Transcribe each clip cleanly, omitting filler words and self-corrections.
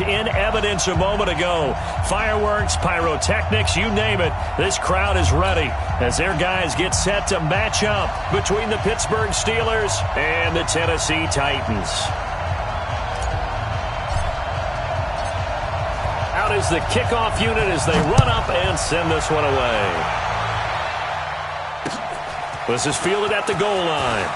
In evidence a moment ago. Fireworks, pyrotechnics, you name it. This crowd is ready as their guys get set to match up between the Pittsburgh Steelers and the Tennessee Titans. Out is the kickoff unit as they run up and send this one away. This is fielded at the goal line.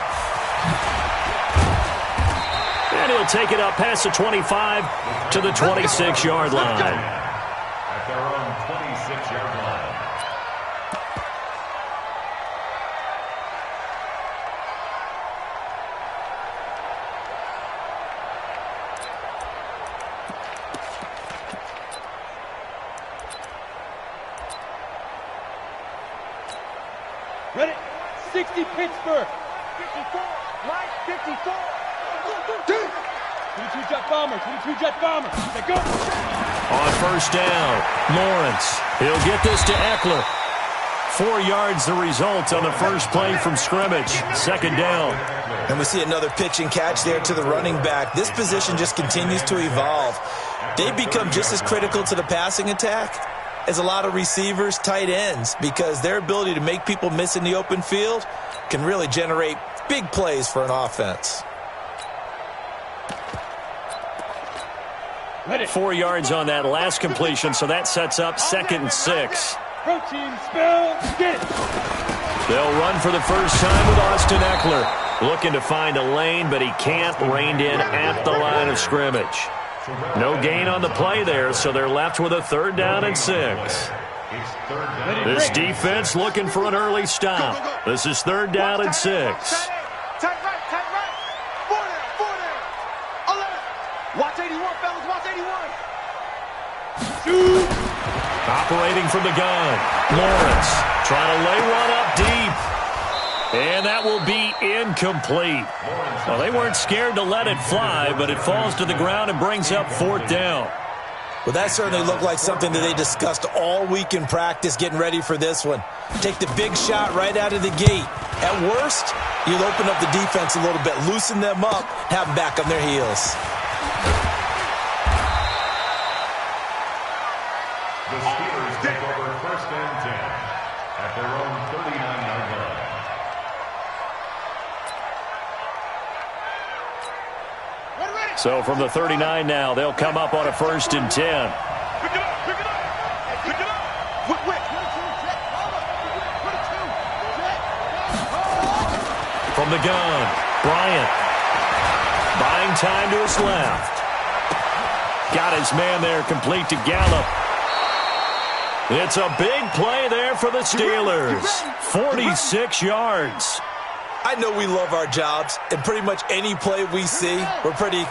And he'll take it up past the 25 to the 26-yard line. At their own 26-yard line. Ready? 60 Pittsburgh. 54. Right, 54. 22 Jet Bomber, 22 Jet Bomber. They go. On first down, Lawrence. He'll get this to Eckler. 4 yards the result on the first play from scrimmage. Second down. And we see another pitch and catch there to the running back. This position just continues to evolve. They become just as critical to the passing attack as a lot of receivers, tight ends, because their ability to make people miss in the open field can really generate big plays for an offense. 4 yards on that last completion, so that sets up 2nd and 6. Protein spell, get it. They'll run for the first time with Austin Eckler. Looking to find a lane, but he can't. Reined in at the line of scrimmage. No gain on the play there, so they're left with a 3rd down and 6. This defense looking for an early stop. This is 3rd down and 6. Tight right, tight right. 4 down, 11. Watch 81, fellas, watch 81. Shoot. Operating from the gun. Lawrence trying to lay one up deep. And that will be incomplete. Well, they weren't scared to let it fly, but it falls to the ground and brings up 4th down. Well, that certainly looked like something that they discussed all week in practice getting ready for this one. Take the big shot right out of the gate. At worst, you'll open up the defense a little bit, loosen them up, have them back on their heels. The Steelers take over 1st and 10 at their own 39-yard line. So from the 39 now, they'll come up on a 1st and 10. Pick it up, pick it up. Pick it up. Quick. From the gun, Bryant. Buying time to his left. Got his man there, complete to Gallup. It's a big play there for the Steelers. 46 yards. I know we love our jobs, and pretty much any play we see, we're pretty,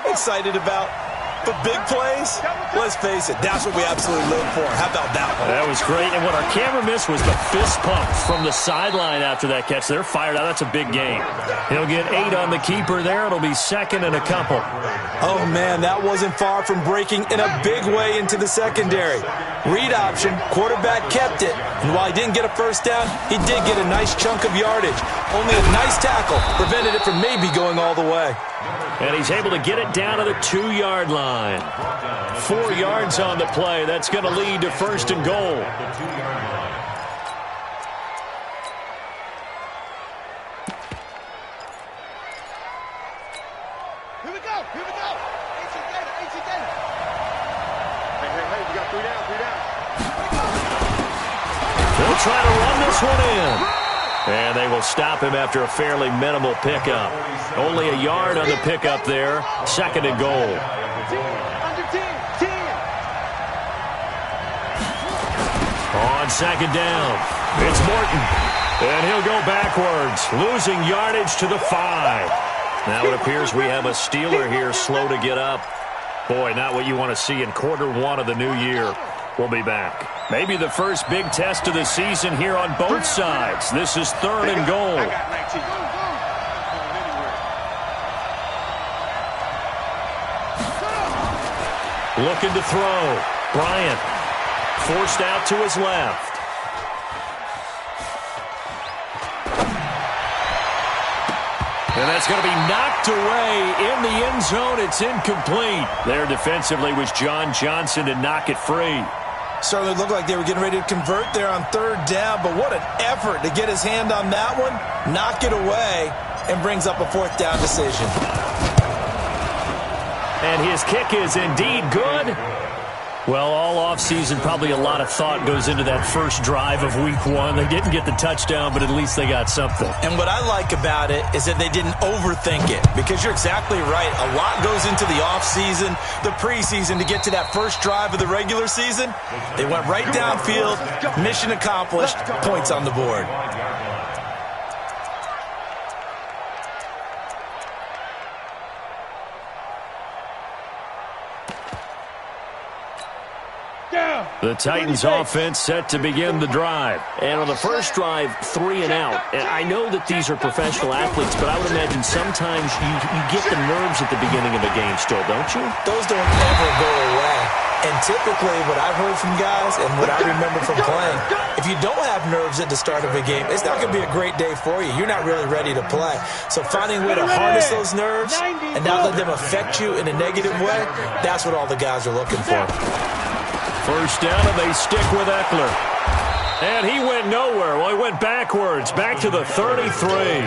excited about. But big plays, let's face it, that's what we absolutely live for. How about that one? That was great, and what our camera missed was the fist pump from the sideline after that catch. They're fired out. That's a big game. He'll get 8 on the keeper there. It'll be 2nd and a couple. Oh, man, that wasn't far from breaking in a big way into the secondary. Read option, quarterback kept it. And while he didn't get a first down, he did get a nice chunk of yardage. Only a nice tackle prevented it from maybe going all the way. And he's able to get it down to the 2-yard line. 4 yards on the play. That's going to lead to 1st and goal. Here we go. AC Data. Hey, you got 3 down. They'll try to run this one in. And they will stop him after a fairly minimal pickup. Only a yard on the pickup there. 2nd and goal. Under 10. On 2nd down, it's Morton. And he'll go backwards, losing yardage to the 5. Now it appears we have a Steeler here slow to get up. Boy, not what you want to see in quarter 1 of the new year. We'll be back. Maybe the first big test of the season here on both sides. This is 3rd and goal. Looking to throw. Bryant forced out to his left. And that's going to be knocked away in the end zone. It's incomplete. There defensively was John Johnson to knock it free. Certainly looked like they were getting ready to convert there on third down, but what an effort to get his hand on that one, knock it away, and brings up a fourth down decision. And his kick is indeed good. Well, all offseason, probably a lot of thought goes into that first drive of week one. They didn't get the touchdown, but at least they got something. And what I like about it is that they didn't overthink it, because you're exactly right. A lot goes into the offseason, the preseason, to get to that first drive of the regular season. They went right downfield, mission accomplished, points on the board. The Titans offense set to begin the drive. And on the first drive, 3 and out. And I know that these are professional athletes, but I would imagine sometimes you get the nerves at the beginning of a game still, don't you? Those don't ever go away. And typically what I've heard from guys and what I remember from playing, if you don't have nerves at the start of a game, it's not going to be a great day for you. You're not really ready to play. So finding a way to harness those nerves and not let them affect you in a negative way, that's what all the guys are looking for. First down, and they stick with Eckler. And he went nowhere. Well, he went backwards, back to the 33.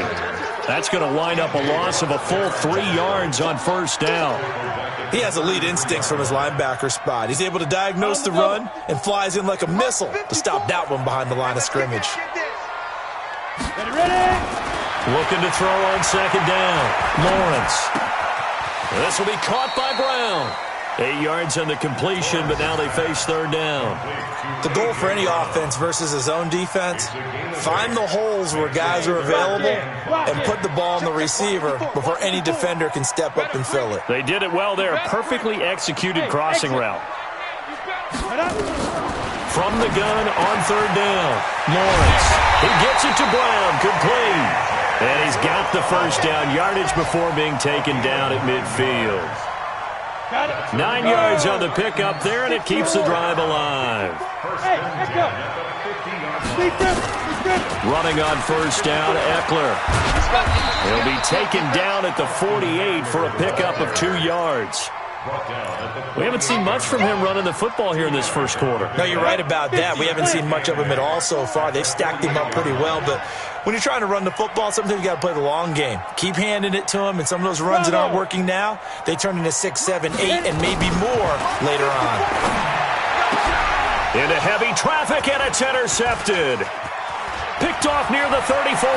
That's going to wind up a loss of a full 3 yards on first down. He has elite instincts from his linebacker spot. He's able to diagnose the run and flies in like a missile to stop that one behind the line of scrimmage. Looking to throw on second down. Lawrence. This will be caught by Brown. 8 yards on the completion, but now they face third down. The goal for any offense versus his own defense, find the holes where guys are available and put the ball on the receiver before any defender can step up and fill it. They did it well there. Perfectly executed crossing route. From the gun on third down. Lawrence. He gets it to Brown. Complete. And he's got the first down. Yardage before being taken down at midfield. 9 yards on the pickup there, and it keeps the drive alive. Running on first down, Eckler. He'll be taken down at the 48 for a pickup of 2 yards. We haven't seen much from him running the football here in this first quarter. No, you're right about that. We haven't seen much of him at all so far. They've stacked him up pretty well, but when you're trying to run the football, sometimes you got to play the long game. Keep handing it to him, and some of those runs that aren't working now, they turn into 6, 7, 8, and maybe more later on. Into heavy traffic, and it's intercepted. Picked off near the 34.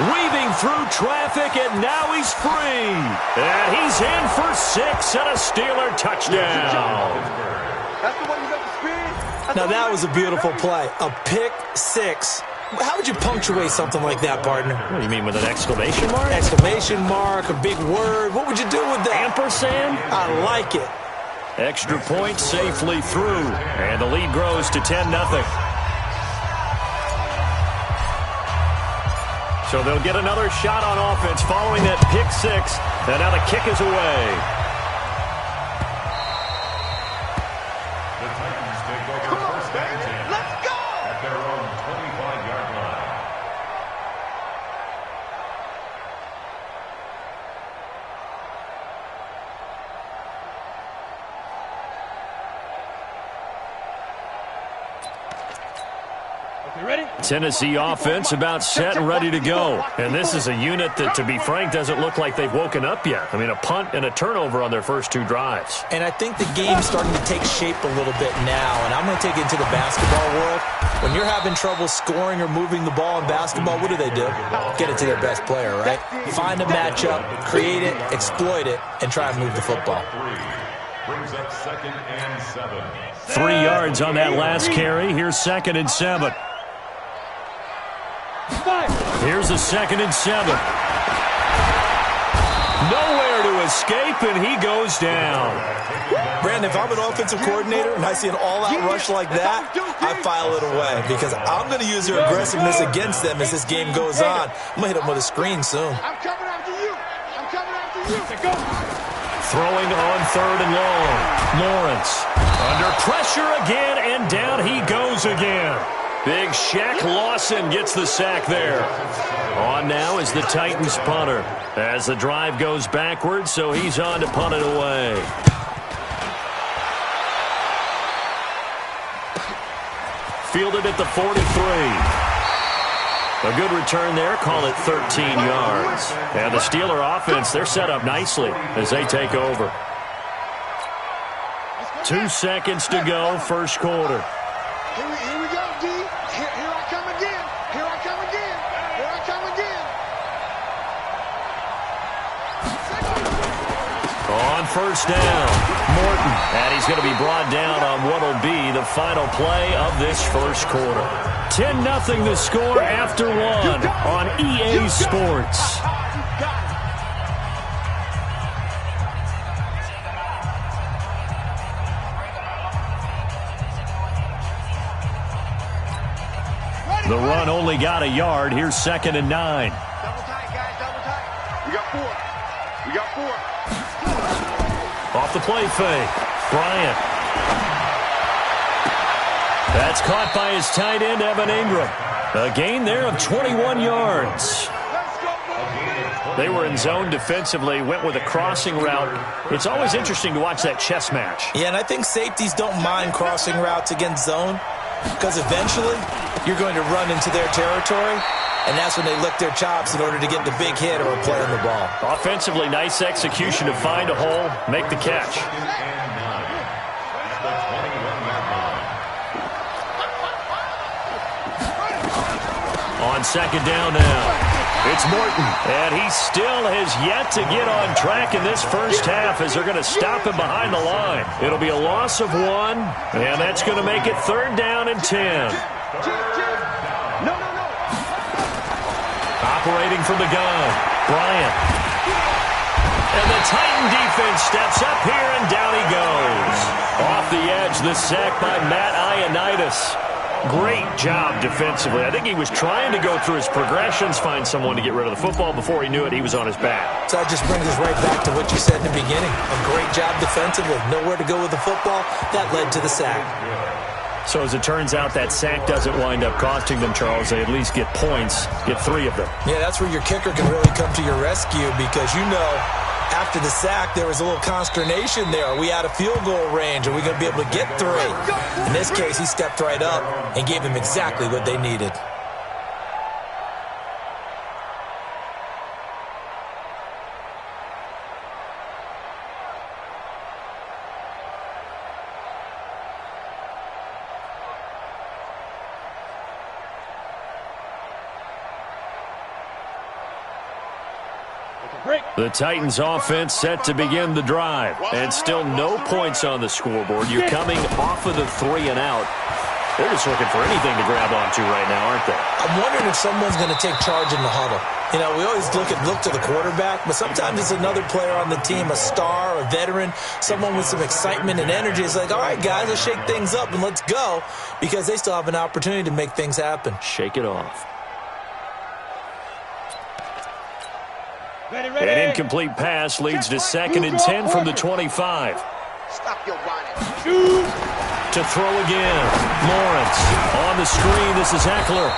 Weaving through traffic, and now he's free. And he's in for 6 and a Steeler touchdown. Now that was a beautiful play. A pick 6. How would you punctuate something like that, partner? What do you mean, with an exclamation mark? Exclamation mark, a big word. What would you do with that? Ampersand? I like it. Extra point safely through. And the lead grows to 10-0. So they'll get another shot on offense following that pick 6. And now the kick is away. The Titans take over first and 10. Let's go! At their own 25-yard line. Tennessee offense about set and ready to go. And this is a unit that, to be frank, doesn't look like they've woken up yet. I mean, a punt and a turnover on their first 2 drives. And I think the game's starting to take shape a little bit now. And I'm going to take it into the basketball world. When you're having trouble scoring or moving the ball in basketball, what do? Get it to their best player, right? Find a matchup, create it, exploit it, and try and move the football. Brings up 2nd and 7. 3 yards on that last carry. Here's 2nd and 7. Here's a 2nd and 7. Nowhere to escape, and he goes down. Brandon, if I'm an offensive coordinator and I see an all-out rush like that, I file it away because I'm going to use their aggressiveness against them as this game goes on. I'm going to hit them with a screen soon. I'm coming after you. I'm coming after you. Go. Throwing on 3rd and long. Lawrence under pressure again, and down he goes again. Big Shaq Lawson gets the sack there. On now is the Titans punter as the drive goes backwards, so he's on to punt it away. Fielded at the 43. A good return there. Call it 13 yards. And the Steeler offense, they're set up nicely as they take over. 2 seconds to go, first quarter. Here we go, D. Here I come again. Here I come again. Here I come again. On first down, Morton. And he's going to be brought down on what will be the final play of this first quarter. 10-0 the score after one on EA Sports. The run only got a yard. Here's 2nd and 9. Double tight, guys. Double tight. We got 4. We got 4. Off the play fake. Bryant. That's caught by his tight end, Evan Ingram. A gain there of 21 yards. They were in zone defensively, went with a crossing route. It's always interesting to watch that chess match. Yeah, and I think safeties don't mind crossing routes against zone because eventually you're going to run into their territory, and that's when they lick their chops in order to get the big hit or a play on the ball. Offensively, nice execution to find a hole, make the catch. On 2nd down now. It's Morton, and he still has yet to get on track in this first half as they're going to stop him behind the line. It'll be a loss of 1, and that's going to make it 3rd down and 10. No. Operating from the gun, Bryant. And the Titan defense steps up here, and down he goes. Off the edge, the sack by Matt Ioannidis. Great job defensively. I think he was trying to go through his progressions, find someone to get rid of the football. Before he knew it, he was on his back. So that just brings us right back to what you said in the beginning. A great job defensively. Nowhere to go with the football. That led to the sack. So as it turns out, that sack doesn't wind up costing them, Charles. They at least get points, get 3 of them. Yeah, that's where your kicker can really come to your rescue because after the sack, there was a little consternation there. Are we out of field goal range? Are we going to be able to get 3? In this case, he stepped right up and gave them exactly what they needed. The Titans offense set to begin the drive. And still no points on the scoreboard. You're coming off of the 3 and out. They're just looking for anything to grab onto right now, aren't they? I'm wondering if someone's going to take charge in the huddle. We always look to the quarterback, but sometimes it's another player on the team, a star, a veteran, someone with some excitement and energy. It's like, all right, guys, let's shake things up and let's go because they still have an opportunity to make things happen. Shake it off. An incomplete pass leads to 2nd and 10 from the 25. Stop your running. To throw again. Lawrence on the screen. This is Eckler.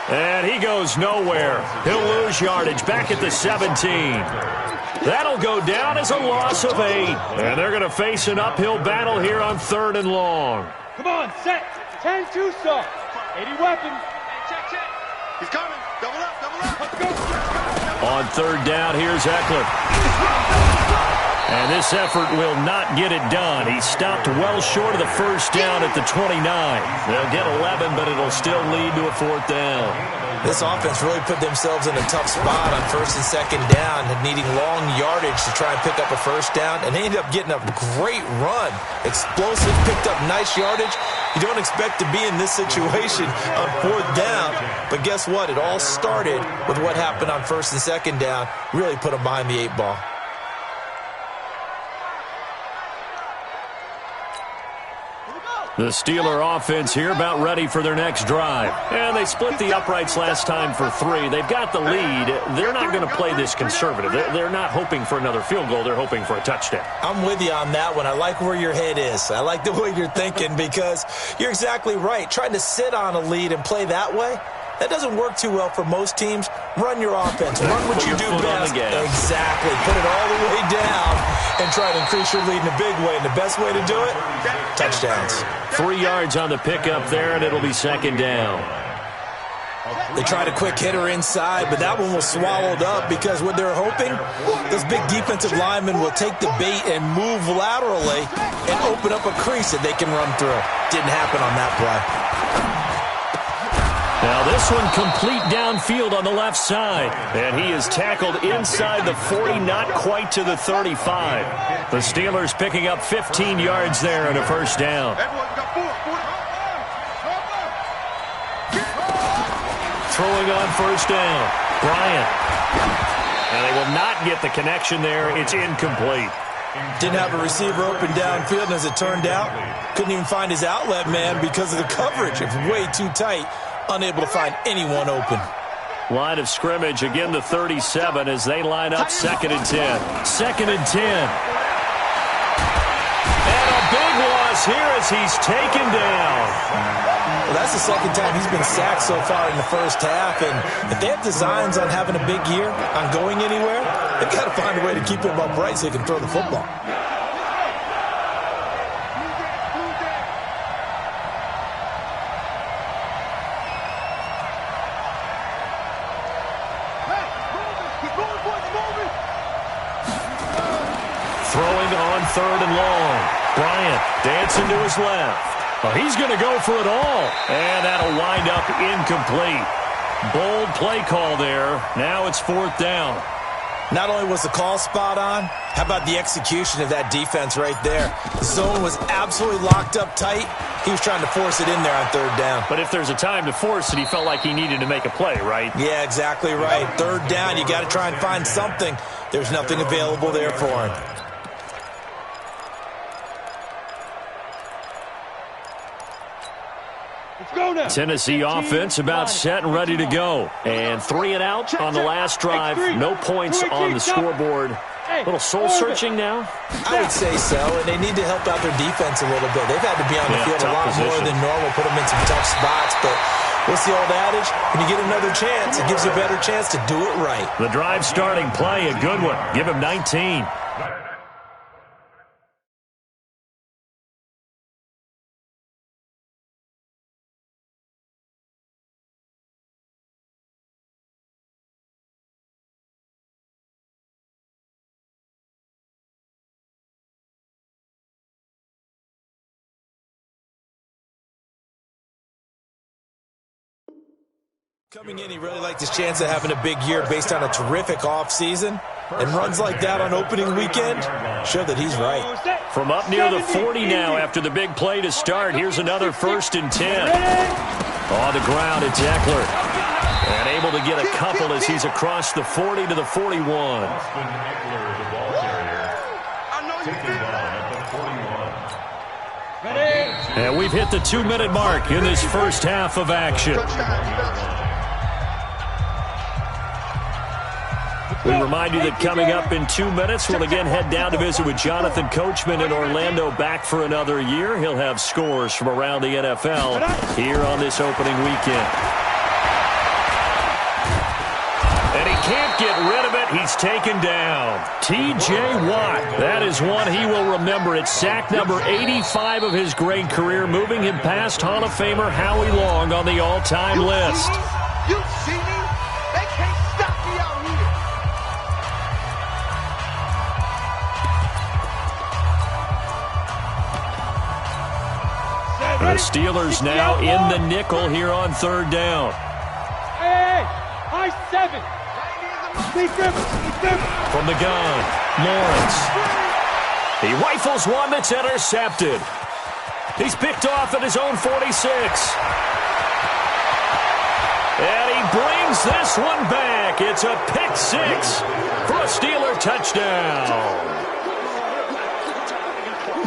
And he goes nowhere. He'll lose yardage back at the 17. That'll go down as a loss of 8. And they're going to face an uphill battle here on 3rd and long. Come on, set. 10-2 stop. 80 weapons. Check. He's coming. Double up. Let's go. On 3rd down, here's Eckler. And this effort will not get it done. He stopped well short of the first down at the 29. They'll get 11, but it'll still lead to a 4th down. This offense really put themselves in a tough spot on 1st and 2nd down, needing long yardage to try and pick up a 1st down, and they ended up getting a great run. Explosive, picked up nice yardage. You don't expect to be in this situation on 4th down, but guess what? It all started with what happened on 1st and 2nd down. Really put them behind the 8 ball. The Steeler offense here about ready for their next drive. And they split the uprights last time for 3. They've got the lead. They're not going to play this conservative. They're not hoping for another field goal. They're hoping for a touchdown. I'm with you on that one. I like where your head is. I like the way you're thinking because you're exactly right. Trying to sit on a lead and play that way, that doesn't work too well for most teams. Run your offense. Run what you do best. Exactly. Put it all the way down and try to increase your lead in a big way. And the best way to do it, touchdowns. 3 yards on the pickup there, and it'll be second down. They tried a quick hitter inside, but that one was swallowed up because what they're hoping, those big defensive linemen will take the bait and move laterally and open up a crease that they can run through. Didn't happen on that play. Now this one complete downfield on the left side. And he is tackled inside the 40, not quite to the 35. The Steelers picking up 15 yards there and a first down. Throwing on first down, Bryant. And they will not get the connection there. It's incomplete. Didn't have a receiver open downfield, and as it turned out, couldn't even find his outlet man because of the coverage. It was way too tight. Unable to find anyone open. Line of scrimmage, again the 37 as they line up 2nd and 10. 2nd and 10. And a big loss here as he's taken down. Well, that's the second time he's been sacked so far in the first half, and if they have designs on having a big year, on going anywhere, they've got to find a way to keep him upright so he can throw the football. Throwing on 3rd and long. Bryant dancing to his left. Oh, he's going to go for it all. And that'll wind up incomplete. Bold play call there. Now it's 4th down. Not only was the call spot on, how about the execution of that defense right there? The zone was absolutely locked up tight. He was trying to force it in there on 3rd down. But if there's a time to force it, he felt like he needed to make a play, right? Yeah, exactly right. 3rd down, you got to try and find something. There's nothing available there for him. Tennessee offense about set and ready to go. And 3 and out on the last drive. No points on the scoreboard. A little soul-searching now? I would say so, and they need to help out their defense a little bit. They've had to be on the field a lot more than normal, put them in some tough spots. But what's the old adage? When you get another chance, it gives you a better chance to do it right. The drive starting play, a good one. Give him 19. Coming in, he really liked his chance of having a big year based on a terrific offseason. And runs like that on opening weekend show that he's right. From up near the 40 now after the big play to start. Here's another 1st and 10. On the ground, it's Eckler. And able to get a couple as he's across the 40 to the 41. And we've hit the 2-minute mark in this first half of action. We remind you that coming up in 2 minutes, we'll again head down to visit with Jonathan Coachman in Orlando, back for another year. He'll have scores from around the NFL here on this opening weekend. And he can't get rid of it. He's taken down. T.J. Watt. That is one he will remember. It's sack number 85 of his great career, moving him past Hall of Famer Howie Long on the all-time list. You see me? They can't stop me out here. The Steelers now in the nickel here on 3rd down. Hey, high 7. From the gun, Lawrence. He rifles one that's intercepted. He's picked off at his own 46. And he brings this one back. It's a pick 6 for a Steeler touchdown.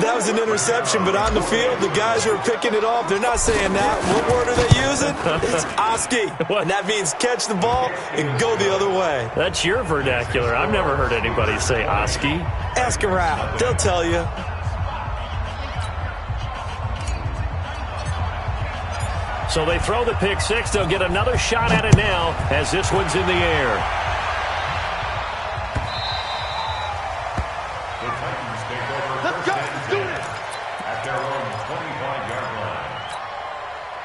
That was an interception, but on the field, the guys who are picking it off, they're not saying that. What word are they using? It's Oski. And that means catch the ball and go the other way. That's your vernacular. I've never heard anybody say Oski. Ask around. They'll tell you. So they throw the pick six. They'll get another shot at it now as this one's in the air. Let's go. Let's do this. At their own 25-yard line.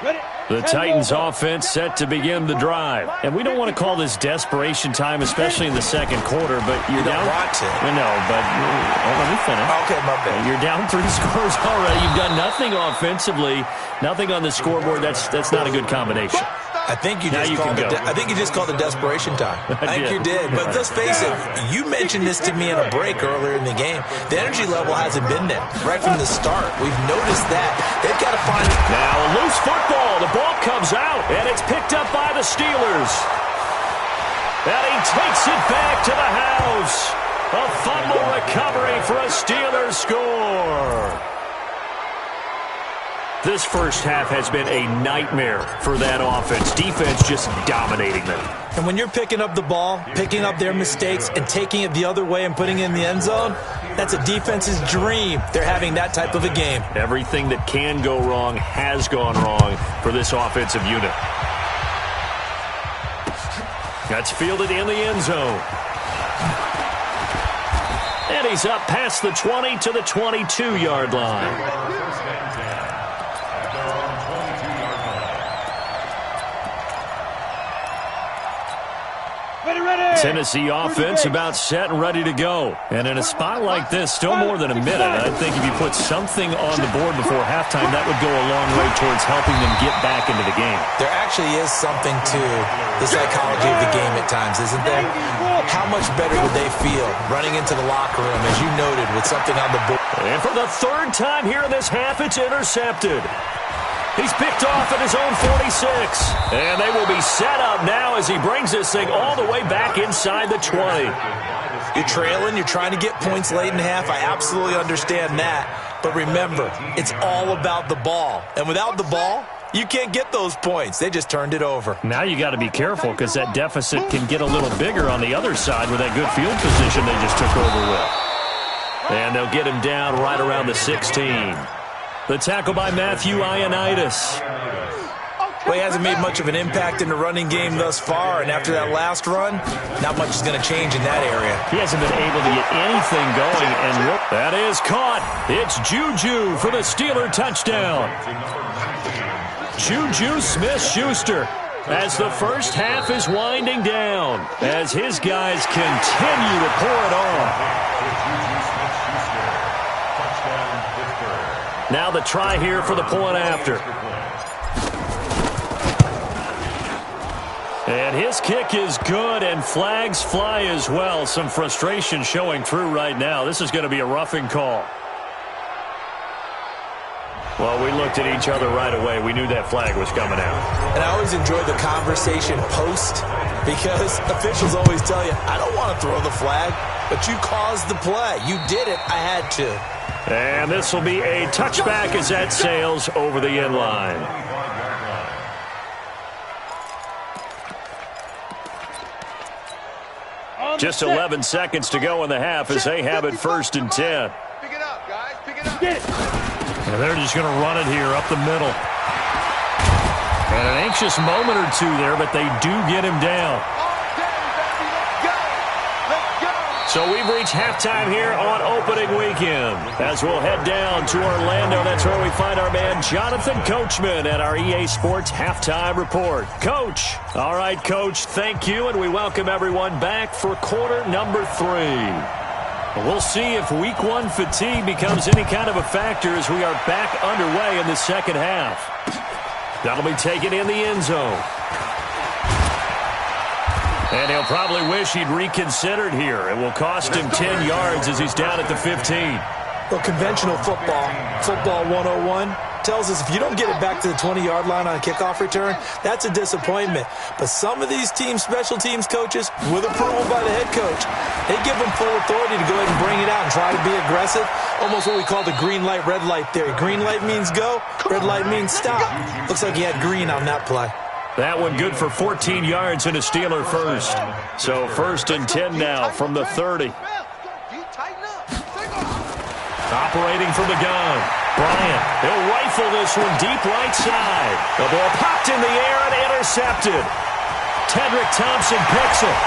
Ready? The Titans offense set to begin the drive. And we don't want to call this desperation time, especially in the second quarter, but you're You down. don't want to. No, but let me finish. Okay, my bad. You're down 3 scores already. You've done nothing offensively, nothing on the scoreboard. That's not a good combination. I think you Now just you called can it. go. I think you just called it desperation time. I think did. you did. But let's face it. You mentioned this to me in a break earlier in the game. The energy level hasn't been there right from the start. We've noticed that. They've got to find. Now a loose football. The ball comes out, and it's picked up by the Steelers. And he takes it back to the house. A fumble recovery for a Steelers score. This first half has been a nightmare for that offense. Defense just dominating them. And when you're picking up the ball, picking up their mistakes, and taking it the other way and putting it in the end zone, that's a defense's dream. They're having that type of a game. Everything that can go wrong has gone wrong for this offensive unit. That's fielded in the end zone. And he's up past the 20 to the 22-yard line. Tennessee offense about set and ready to go. And in a spot like this, still more than a minute. I think if you put something on the board before halftime, that would go a long way towards helping them get back into the game. There actually is something to the psychology of the game at times, isn't there? How much better would they feel running into the locker room, as you noted, with something on the board? And for the third time here in this half, it's intercepted. He's picked off at his own 46. And they will be set up now as he brings this thing all the way back inside the 20. You're trailing. You're trying to get points late in half. I absolutely understand that. But remember, it's all about the ball. And without the ball, you can't get those points. They just turned it over. Now you got to be careful because that deficit can get a little bigger on the other side with that good field position they just took over with. And they'll get him down right around the 16. The tackle by Matthew Ioannidis. Well, he hasn't made much of an impact in the running game thus far, and after that last run, not much is going to change in that area. He hasn't been able to get anything going, and that is caught. It's Juju for the Steeler touchdown. Juju Smith-Schuster as the first half is winding down, as his guys continue to pour it on. Now the try here for the point after. And his kick is good, and flags fly as well. Some frustration showing through right now. This is going to be a roughing call. Well, we looked at each other right away. We knew that flag was coming out. And I always enjoy the conversation post, because officials always tell you, I don't want to throw the flag, but you caused the play. You did it. I had to. And this will be a touchback as that sails over the end line. Just 11 seconds to go in the half as they have it 1st and 10. Pick it up, guys. Pick it up. Get it. And they're just going to run it here up the middle. And an anxious moment or two there, but they do get him down. So we've reached halftime here on opening weekend. As we'll head down to Orlando, that's where we find our man Jonathan Coachman at our EA Sports Halftime Report. Coach. All right, Coach, thank you, and we welcome everyone back for quarter number 3. We'll see if week 1 fatigue becomes any kind of a factor as we are back underway in the second half. That'll be taken in the end zone. And he'll probably wish he'd reconsidered here. It will cost him 10 yards as he's down at the 15. Well, conventional football 101, tells us if you don't get it back to the 20-yard line on a kickoff return, that's a disappointment. But some of these special teams coaches, with approval by the head coach, they give them full authority to go ahead and bring it out and try to be aggressive. Almost what we call the green light, red light theory. Green light means go, red light means stop. Looks like he had green on that play. That one good for 14 yards and a Steeler first. So 1st and 10 now from the 30. Operating from the gun. Bryant, he'll rifle this one deep right side. The ball popped in the air and intercepted. Tedrick Thompson picks it.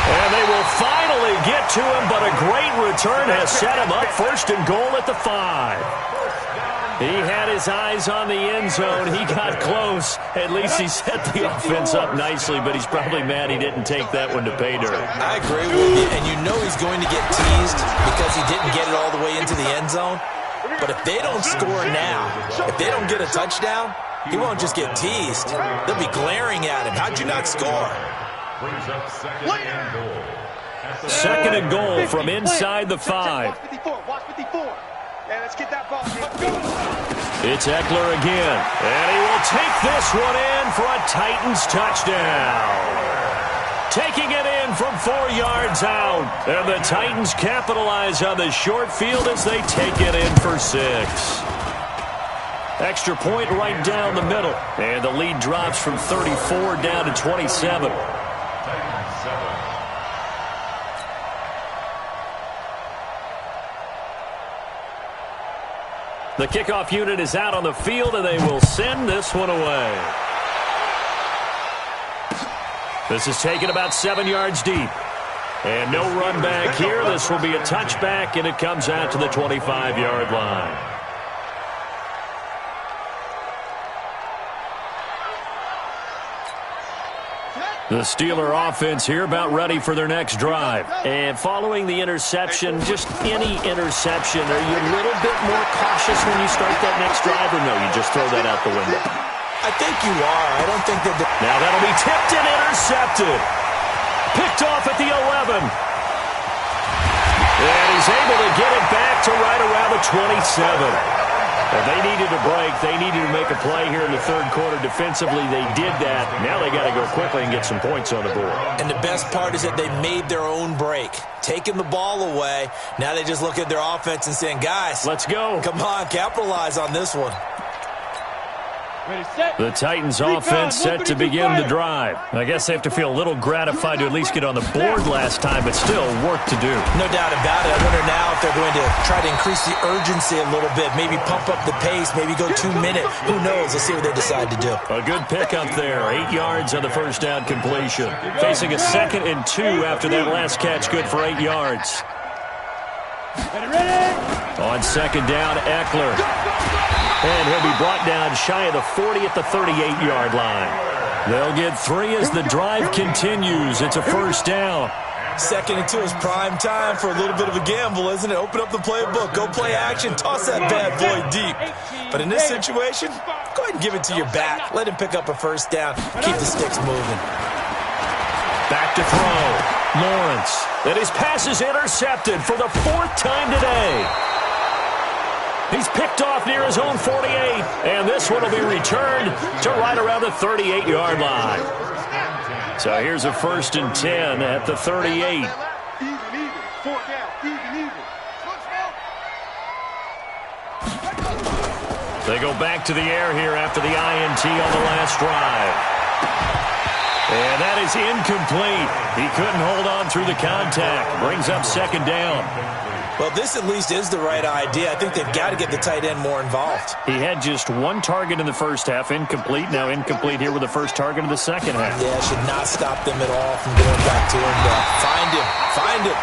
And they will finally get to him, but a great return has set him up 1st and goal at the 5. He had his eyes on the end zone. He got close. At least he set the offense up nicely, but he's probably mad he didn't take that one to pay dirt. I agree with you, and you know he's going to get teased because he didn't get it all the way into the end zone. But if they don't score now, if they don't get a touchdown, he won't just get teased. They'll be glaring at him. How'd you not score? Brings up 2nd and goal. 2nd and goal from inside the 5. Watch 54. Yeah, let's get that ball. It's Eckler again, and he will take this one in for a Titans touchdown. Taking it in from 4 yards out, and the Titans capitalize on the short field as they take it in for 6. Extra point right down the middle, and the lead drops from 34 down to 27. The kickoff unit is out on the field, and they will send this one away. This is taken about 7 yards deep. And no run back here. This will be a touchback, and it comes out to the 25-yard line. The Steeler offense here about ready for their next drive. And following the interception, just any interception, are you a little bit more cautious when you start that next drive, or no, you just throw that out the window? I think you are. I don't think that... Now that'll be tipped and intercepted. Picked off at the 11. And he's able to get it back to right around the 27. Well, they needed a break. They needed to make a play here in the 3rd quarter. Defensively, they did that. Now they got to go quickly and get some points on the board. And the best part is that they made their own break. Taking the ball away. Now they just look at their offense and saying, guys, let's go. Come on, capitalize on this one. The Titans offense set to begin the drive. I guess they have to feel a little gratified to at least get on the board last time, but still work to do. No doubt about it. I wonder now if they're going to try to increase the urgency a little bit, maybe pump up the pace, maybe go 2 minute. Who knows? Let's see what they decide to do. A good pickup there. 8 yards on the 1st down completion. Facing a 2nd and 2 after that last catch, good for 8 yards. On 2nd down, Eckler. And he'll be brought down shy of the 40 at the 38-yard line. They'll get 3 as the drive continues. It's a 1st down. 2nd and 2 is prime time for a little bit of a gamble, isn't it? Open up the playbook, go play action, toss that bad boy deep. But in this situation, go ahead and give it to your back. Let him pick up a 1st down. Keep the sticks moving. Back to throw. Lawrence. And his pass is intercepted for the 4th time today. He's picked off near his own 48, and this one will be returned to right around the 38-yard line. So here's a 1st and 10 at the 38. Even. 4 down. Even. They go back to the air here after the INT on the last drive. And that is incomplete. He couldn't hold on through the contact. Brings up 2nd down. Well, this at least is the right idea. I think they've got to get the tight end more involved. He had just 1 target in the 1st half, incomplete. Now incomplete here with the 1st target in the 2nd half. Yeah, should not stop them at all from going back to him. Find him.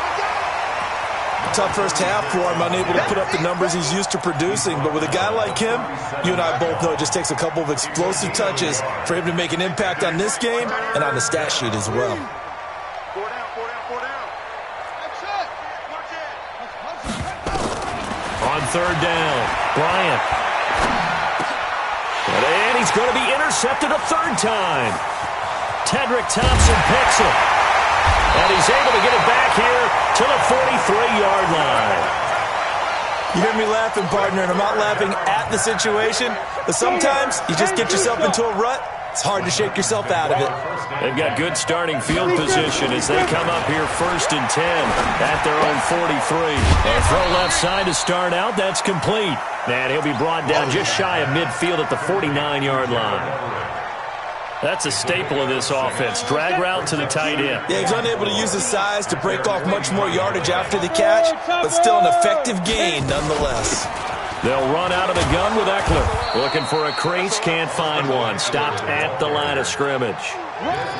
Tough 1st half for him, unable to put up the numbers he's used to producing. But with a guy like him, you and I both know it just takes a couple of explosive touches for him to make an impact on this game and on the stat sheet as well. 4 down. On 3rd down, Bryant. And he's going to be intercepted a 3rd time. Tedrick Thompson picks it. And he's able to get it back here to the 43-yard line. You hear me laughing, partner, and I'm not laughing at the situation, but sometimes you just get yourself into a rut. It's hard to shake yourself out of it. They've got good starting field position as they come up here 1st and 10 at their own 43. A throw left side to start out. That's complete. And he'll be brought down just shy of midfield at the 49-yard line. That's a staple of this offense. Drag route to the tight end. Yeah, he's unable to use his size to break off much more yardage after the catch, but still an effective gain nonetheless. They'll run out of the gun with Eckler. Looking for a crease, can't find one. Stopped at the line of scrimmage.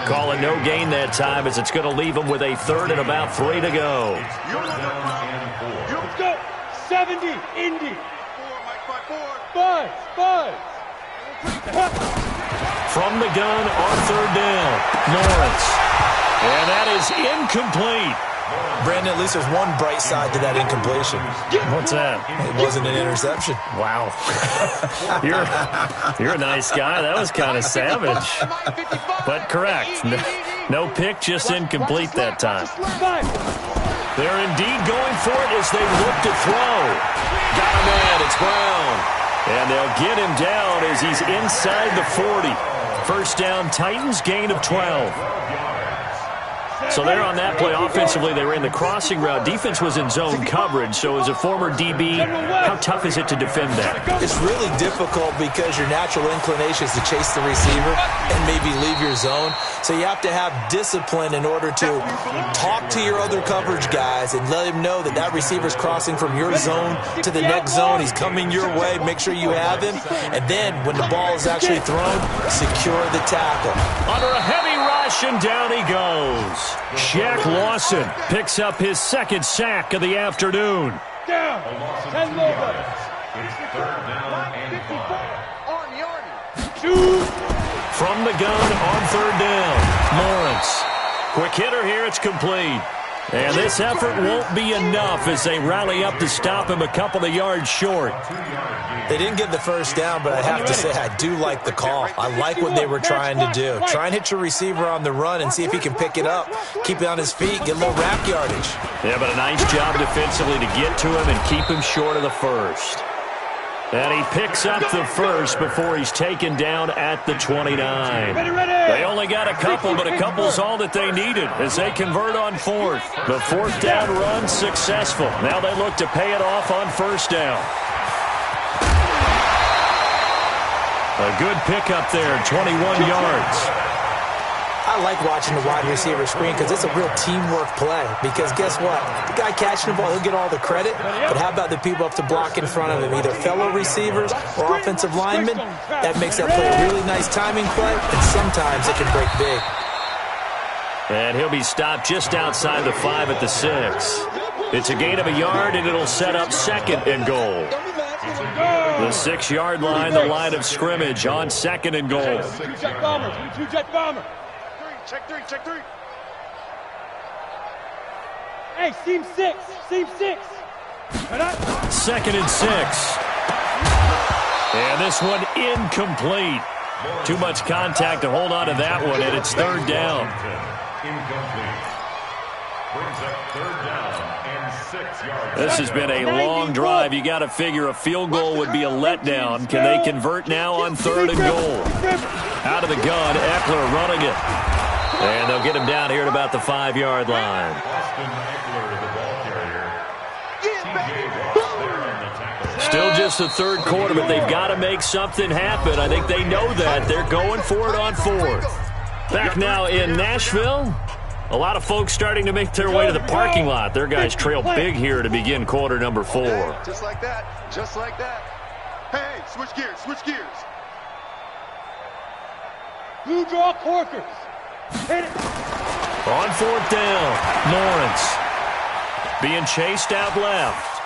Call it no gain that time as it's going to leave them with a 3rd and about 3 to go. Let's go. 70, Indy. Buzz. From the gun on 3rd down, Lawrence. And that is incomplete. Brandon, at least there's one bright side to that incompletion. What's that? It wasn't an interception. Wow. You're a nice guy. That was kind of savage. But correct. No pick, just incomplete that time. They're indeed going for it as they look to throw. Got him in. It's Brown. And they'll get him down as he's inside the 40. First down, Titans, gain of 12. So they're on that play. Offensively, they ran the crossing route. Defense was in zone coverage. So as a former DB, how tough is it to defend that? It's really difficult because your natural inclination is to chase the receiver and maybe leave your zone. So you have to have discipline in order to talk to your other coverage guys and let him know that that receiver's crossing from your zone to the next zone. He's coming your way. Make sure you have him. And then when the ball is actually thrown, secure the tackle. Under a heavy rush, and down he goes. Shaq Lawson picks up his 2nd sack of the afternoon. Down. 10 over. It's 3rd down and 5. Shoot. From the gun on 3rd down, Lawrence. Quick hitter here, it's complete. And this effort won't be enough as they rally up to stop him a couple of yards short. They didn't get the first down, but I have to say I do like the call. I like what they were trying to do. Try and hit your receiver on the run and see if he can pick it up. Keep it on his feet, get a little rack yardage. Yeah, but a nice job defensively to get to him and keep him short of the first. And he picks up the first before he's taken down at the 29. They only got a couple, but a couple's all that they needed as they convert on 4th. The 4th down run successful. Now they look to pay it off on 1st down. A good pickup there, 21 yards. I like watching the wide receiver screen because it's a real teamwork play. Because guess what? The guy catching the ball, he'll get all the credit. But how about the people up to block in front of him? Either fellow receivers or offensive linemen. That makes that play a really nice timing play. And sometimes it can break big. And he'll be stopped just outside the 5 at the 6. It's a gain of a yard, and it'll set up 2nd and goal. The 6-yard line, the line of scrimmage on 2nd and goal. Two-jet bomber. Two-jet bomber. Check three. Hey, seam 6. 2nd and 6. And this one incomplete. Too much contact to hold on to that one, and it's 3rd down. Incomplete. Brings up 3rd down and 6 yards. This has been a long drive. You got to figure a field goal would be a letdown. Can they convert now on 3rd and goal? Out of the gun, Eckler running it. And they'll get him down here at about the 5-yard line. Austin Eckler, the ball carrier. TJ Ross there on the tackle. Still just the 3rd quarter, but they've got to make something happen. I think they know that. They're going for it on 4th. Back now in Nashville. A lot of folks starting to make their way to the parking lot. Their guys trail big here to begin quarter number 4. Just like that. Hey, switch gears. Blue draw corkers. Hit it. On 4th down, Lawrence being chased out left.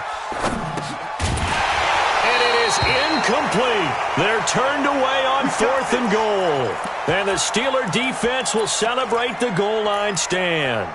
And it is incomplete. They're turned away on 4th and goal. And the Steeler defense will celebrate the goal line stand.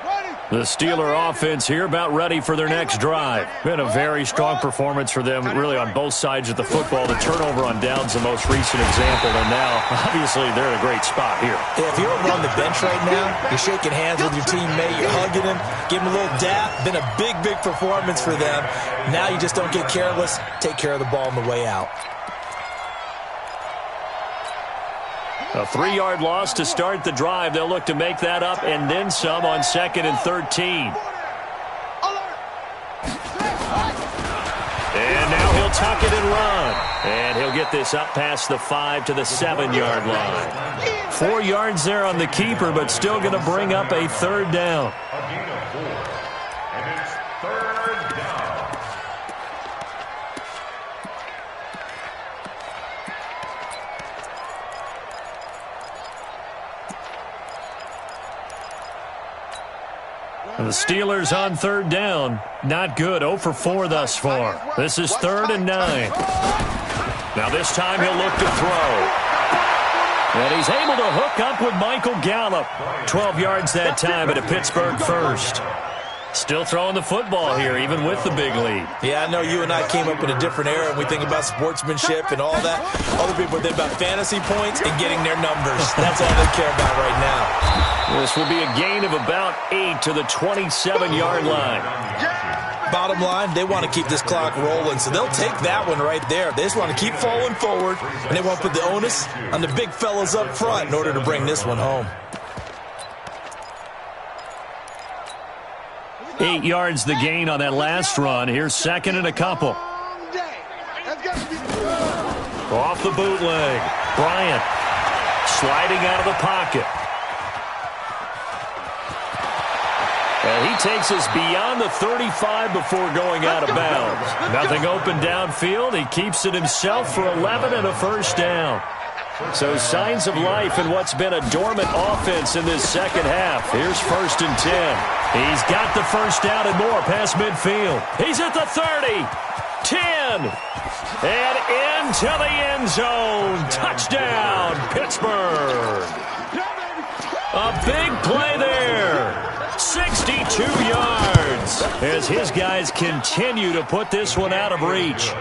Ready. The Steeler offense here about ready for their next drive. Been a very strong performance for them, really on both sides of the football. The turnover on downs the most recent example, and now, obviously, they're in a great spot here. Yeah, if you're over on the bench right now, you're shaking hands with your teammate, you're hugging him, give him a little dap. Been a big, big performance for them. Now you just don't get careless. Take care of the ball on the way out. A 3-yard loss to start the drive. They'll look to make that up and then some on 2nd and 13. And now he'll tuck it and run. And he'll get this up past the 5 to the 7-yard line. 4 yards there on the keeper, but still going to bring up a 3rd down. A gain of 4. And it's 3rd down. The Steelers on 3rd down. Not good. 0 for 4 thus far. This is 3rd and 9. Now this time he'll look to throw. And he's able to hook up with Michael Gallup. 12 yards that time at a Pittsburgh first. Still throwing the football here, even with the big lead. Yeah, I know you and I came up in a different era, and we think about sportsmanship and all that. Other people think about fantasy points and getting their numbers. That's all they care about right now. This will be a gain of about 8 to the 27-yard line. Bottom line, they want to keep this clock rolling, so they'll take that one right there. They just want to keep falling forward, and they want to put the onus on the big fellas up front in order to bring this one home. 8 yards the gain on that last run. Here's 2nd and a couple. Off the bootleg. Bryant sliding out of the pocket. And he takes us beyond the 35 before going out of bounds. Nothing open downfield. He keeps it himself for 11 and a 1st down. So signs of life in what's been a dormant offense in this second half. Here's 1st and 10. He's got the 1st down and more past midfield. He's at the 30, 10, and into the end zone. Touchdown, Pittsburgh. A big play there. 62 yards as his guys continue to put this one out of reach.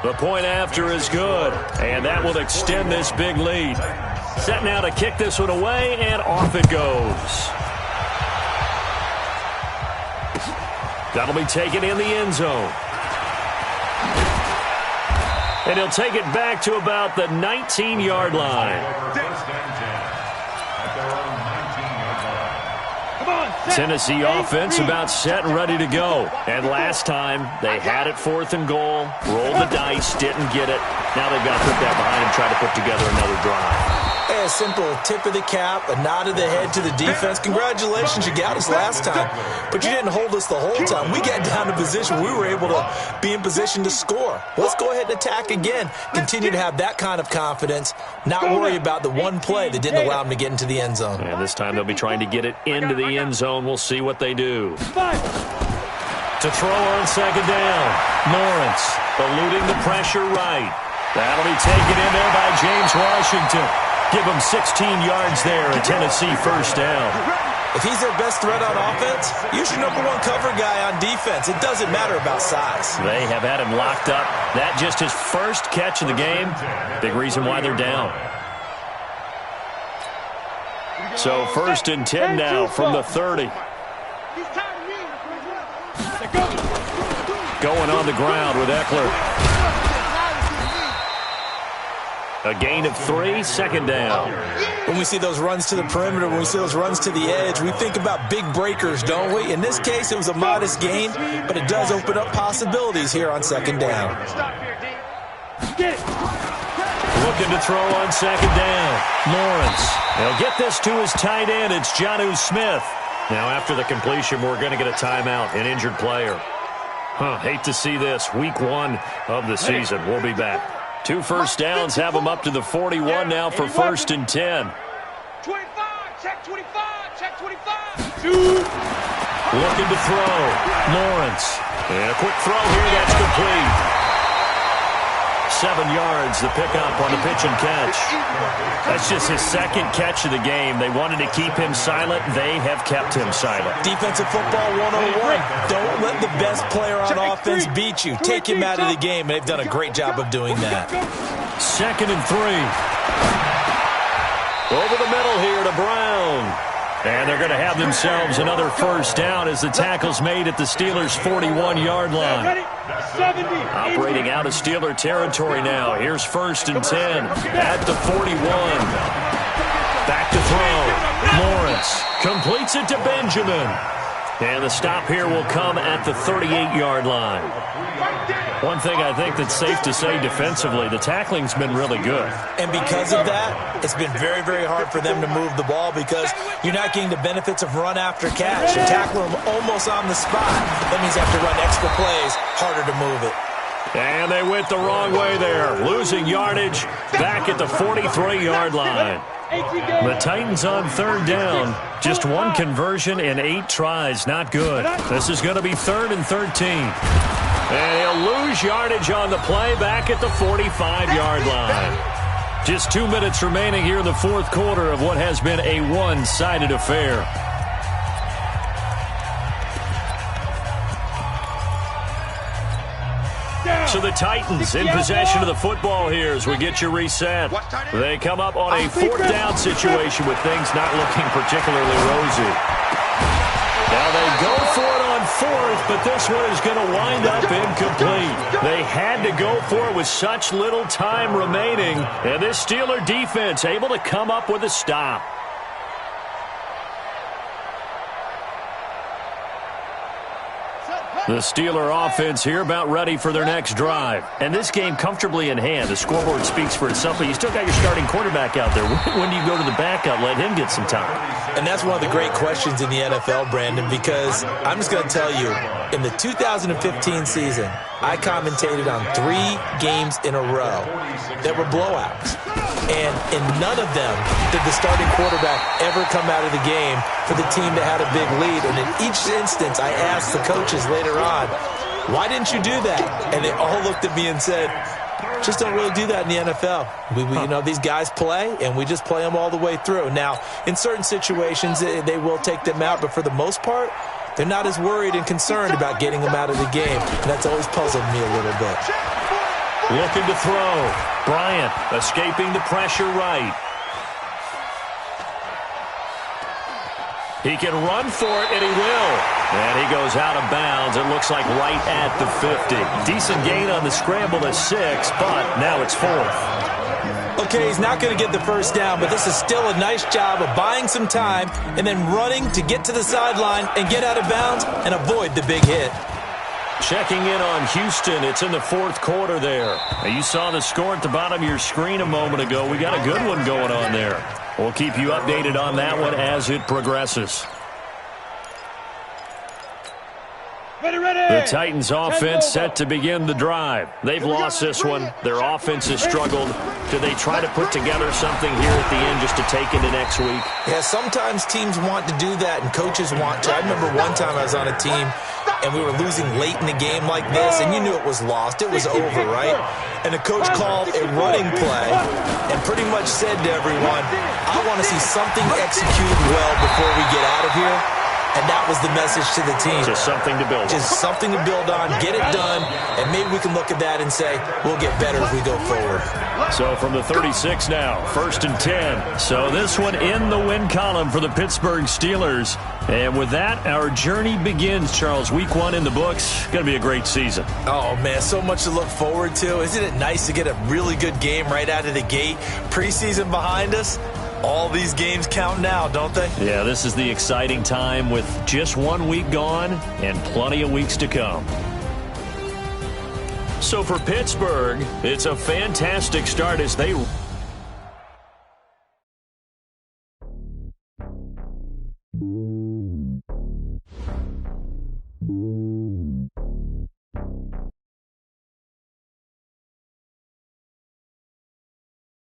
The point after is good, and that will extend this big lead. Set now to kick this one away, and off it goes. That'll be taken in the end zone. And he'll take it back to about the 19-yard line. Tennessee offense about set and ready to go. And last time, they had it 4th and goal, rolled the dice, didn't get it. Now they've got to put that behind and try to put together another drive. A simple tip of the cap, a nod of the head to the defense. Congratulations, you got us last time, but you didn't hold us the whole time. We got down to position. We were able to be in position to score. Let's go ahead and attack again. Continue to have that kind of confidence, not worry about the one play that didn't allow them to get into the end zone. And this time they'll be trying to get it into the end zone. We'll see what they do. To throw on 2nd down. Lawrence eluding the pressure right. That'll be taken in there by James Washington. Give him 16 yards there, a Tennessee 1st down. If he's their best threat on offense, use your #1 cover guy on defense. It doesn't matter about size. They have had him locked up. That just his 1st catch of the game. Big reason why they're down. So 1st and 10 now from the 30. Going on the ground with Eckler. A gain of 3, 2nd down. When we see those runs to the perimeter, when we see those runs to the edge, we think about big breakers, don't we? In this case, it was a modest gain, but it does open up possibilities here on 2nd down. Looking to throw on 2nd down. Lawrence. They'll get this to his tight end. It's Jonnu Smith. Now, after the completion, we're going to get a timeout, an injured player. Hate to see this. Week 1 of the season. We'll be back. 2 1st downs have them up to the 41 now for 1st and 10. 25, check 25, check 25. Looking to throw. Lawrence. And a quick throw here. That's complete. 7 yards, the pickup on the pitch and catch. That's just his second catch of the game. They wanted to keep him silent. They have kept him silent. Defensive football 101. Don't let the best player on offense beat you. Take him out of the game, and they've done a great job of doing that. 2nd and 3. Over the middle here to Brown. And they're going to have themselves another first down as the tackle's made at the Steelers' 41-yard line. Operating out of Steeler territory now. Here's 1st and 10 at the 41. Back to throw. Lawrence completes it to Benjamin. And the stop here will come at the 38-yard line. One thing I think that's safe to say defensively, the tackling's been really good. And because of that, it's been very, very hard for them to move the ball because you're not getting the benefits of run after catch. You're tackling them almost on the spot. That means you have to run extra plays, harder to move it. And they went the wrong way there, losing yardage back at the 43-yard line. The Titans on 3rd down. Just one conversion in 8 tries. Not good. This is going to be 3rd and 13. And he'll lose yardage on the play back at the 45-yard line. Just 2 minutes remaining here in the 4th quarter of what has been a one-sided affair. So the Titans in possession of the football here as we get you reset. They come up on a 4th down situation with things not looking particularly rosy. Now they go for it on 4th, but this one is going to wind up incomplete. They had to go for it with such little time remaining, and this Steeler defense able to come up with a stop. The Steeler offense here about ready for their next drive. And this game comfortably in hand. The scoreboard speaks for itself, but you still got your starting quarterback out there. When do you go to the backup, let him get some time? And that's one of the great questions in the NFL, Brandon, because I'm just going to tell you, in the 2015 season, I commentated on 3 games in a row that were blowouts. And in none of them did the starting quarterback ever come out of the game for the team that had a big lead. And in each instance, I asked the coaches later on, why didn't you do that? And they all looked at me and said, just don't really do that in the NFL. You know, these guys play, and we just play them all the way through. Now, in certain situations, they will take them out, but for the most part, they're not as worried and concerned about getting them out of the game. And that's always puzzled me a little bit. Looking to throw. Bryant escaping the pressure right. He can run for it, and he will. And he goes out of bounds. It looks like right at the 50. Decent gain on the scramble to 6, but now it's 4th. Okay, he's not going to get the first down, but this is still a nice job of buying some time and then running to get to the sideline and get out of bounds and avoid the big hit. Checking in on Houston. It's in the 4th quarter there. Now, you saw the score at the bottom of your screen a moment ago. We got a good one going on there. We'll keep you updated on that one as it progresses. The Titans offense set to begin the drive. They've lost this one. Their offense has struggled. Do they try to put together something here at the end just to take into next week? Yeah, sometimes teams want to do that and coaches want to. I remember one time I was on a team and we were losing late in the game like this, and you knew it was lost. It was over, right? And the coach called a running play and pretty much said to everyone, I want to see something executed well before we get out of here. And that was the message to the team. Just something to build on. Just something to build on, get it done, and maybe we can look at that and say, we'll get better as we go forward. So from the 36 now, 1st and 10. So this one in the win column for the Pittsburgh Steelers. And with that, our journey begins, Charles. Week 1 in the books. Going to be a great season. Oh, man, so much to look forward to. Isn't it nice to get a really good game right out of the gate? Preseason behind us. All these games count now, don't they? Yeah, this is the exciting time with just 1 week gone and plenty of weeks to come. So for Pittsburgh, it's a fantastic start as they...